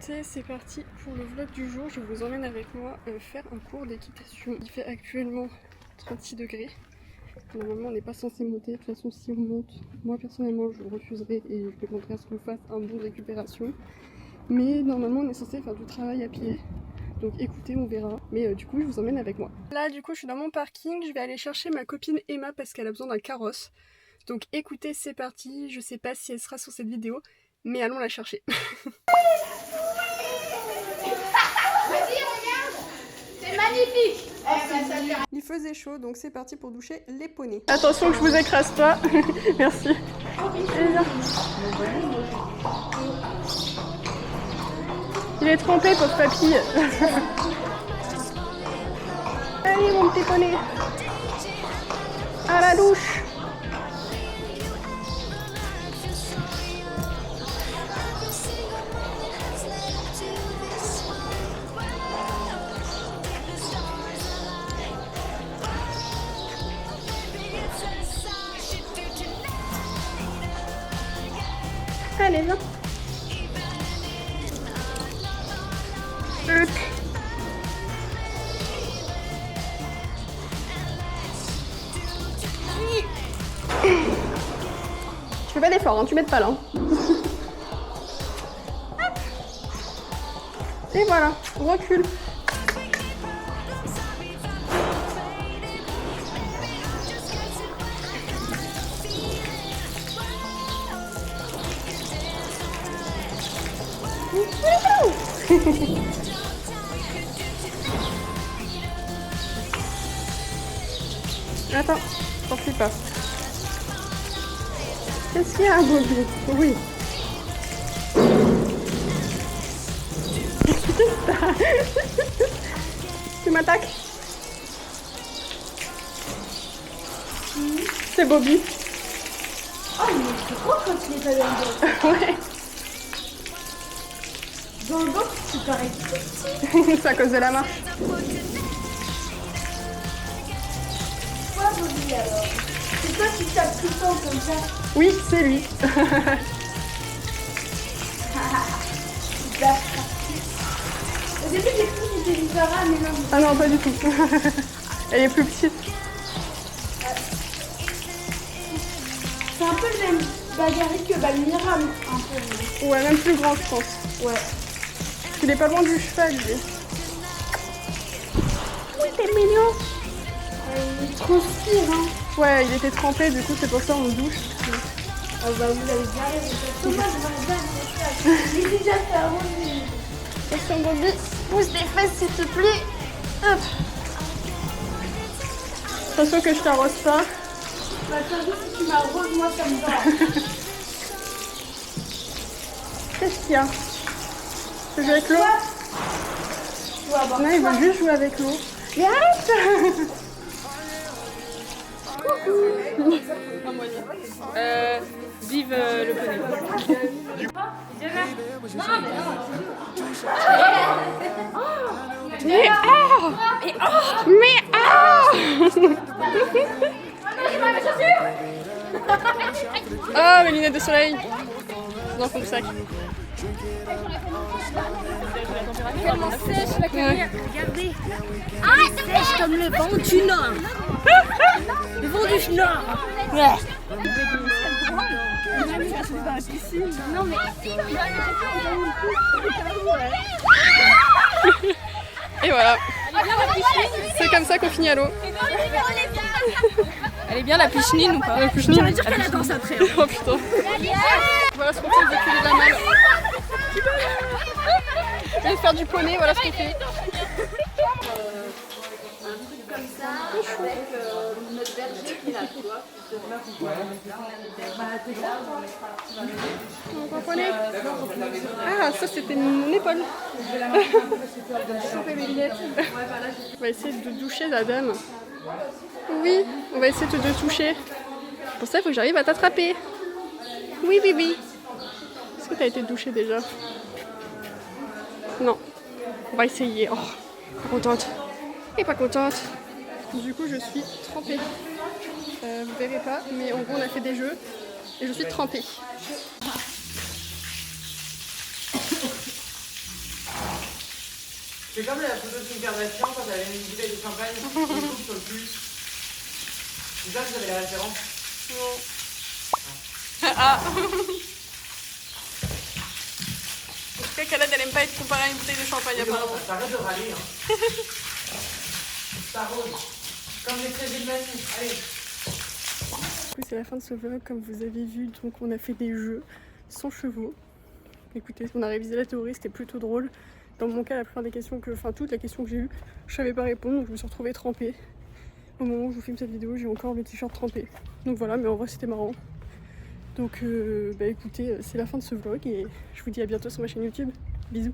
écoutez, c'est parti pour le vlog du jour. Je vous emmène avec moi faire un cours d'équitation. Il fait actuellement 36 degrés. Normalement on n'est pas censé monter, de toute façon si on monte, moi personnellement je refuserai et je demanderai à ce qu'on fasse un bout de récupération. Mais normalement on est censé faire du travail à pied. Donc écoutez, on verra. Mais du coup je vous emmène avec moi. Là du coup je suis dans mon parking, je vais aller chercher ma copine Emma parce qu'elle a besoin d'un carrosse. Donc écoutez, c'est parti, je sais pas si elle sera sur cette vidéo, mais allons la chercher. C'est magnifique. Il faisait chaud, donc c'est parti pour doucher les poneys. Attention que je vous écrase pas. Merci. Il est trempé, pauvre papy. Allez mon petit poney. À la douche. Allez, viens. Tu fais pas d'effort, hein, tu m'aides pas là. Et voilà, on recule. Attends, t'en fais pas. Qu'est-ce qu'il y a, Bobby? Oui. Tu m'attaques? C'est Bobby. Oh, mais c'est trop quand tu es allé dans le dos. Ouais. Dans le dos, tu parais tout petit. C'est à cause de la marche. Quoi, Bobby, alors? C'est toi qui tapes tout le temps comme ça. Oui, c'est lui. Au début, j'ai cru que c'était Zara, mais non. Ah non, pas du tout. Elle est plus petite. C'est un peu le même bagarre que Balmira, un peu. Ouais, même plus grand, je pense. Ouais. Il est pas loin du cheval, lui. Oui, t'es mignon. Il transpire, hein. Ouais, il était trempé, du coup, c'est pour ça on le douche. Ah bah, vous avez bien raison. Moi, je vais bien j'ai déjà fait un revenu. Attention, Bobby. Pousse les fesses, s'il te plaît. Hop. Attention que je t'arrose pas. Bah, t'as si tu m'arroses, moi, ça me va. Qu'est-ce qu'il y a? Tu joues avec l'eau? Tu vas voir. Non, il veut juste jouer avec l'eau. Mais arrête. Vive le poney. Mais ah! Mais ah! Ah, mes lunettes de soleil. Dans le fond du sac. Tellement sèche la carrière. Regardez. Ah, Sèche comme le vent du Nord. Le vent du Nord. Ouais. non, mais... Et voilà. C'est comme ça qu'on finit à l'eau. Elle est bien la pichenine ou pas? La pichenine. Ça veut dire qu'elle la danse après. Hein. Oh putain. Voilà ce qu'on fait depuis les damals. Je vais faire du poney, voilà ce qu'on fait. Comme ça, avec notre berger qui est là, tu vois. Donc, un poney. Ah, ça c'était mon épaule. Chauffer mes lunettes. On va essayer de doucher la dame. Oui, on va essayer de te toucher. Pour ça, il faut que j'arrive à t'attraper. Oui, oui, oui. Est-ce que t'as été douchée déjà? Non. On va essayer. Oh, pas contente. Et pas contente. Du coup, je suis trempée. Vous verrez pas, mais en gros, on a fait des jeux. Et je suis trempée. C'est comme la photo de Kim Kardashian quand elle avait une bouteille de champagne, on trouve sur le plus. C'est ça que vous avez la référence? Non. Ah. En tout cas, Khaled, elle aime pas être comparée à une bouteille de champagne apparemment. T'arrêtes de râler, hein. Ça rôle. Comme les crédits de Manu. Allez. Du coup, c'est la fin de ce vlog. Comme vous avez vu, donc on a fait des jeux sans chevaux. Écoutez, on a révisé la théorie, c'était plutôt drôle. Dans mon cas, la plupart des questions toutes les questions que j'ai eues, je savais pas répondre, donc je me suis retrouvée trempée. Au moment où je vous filme cette vidéo, j'ai encore le t-shirt trempé. Donc voilà, mais en vrai c'était marrant. Donc écoutez, c'est la fin de ce vlog et je vous dis à bientôt sur ma chaîne YouTube. Bisous.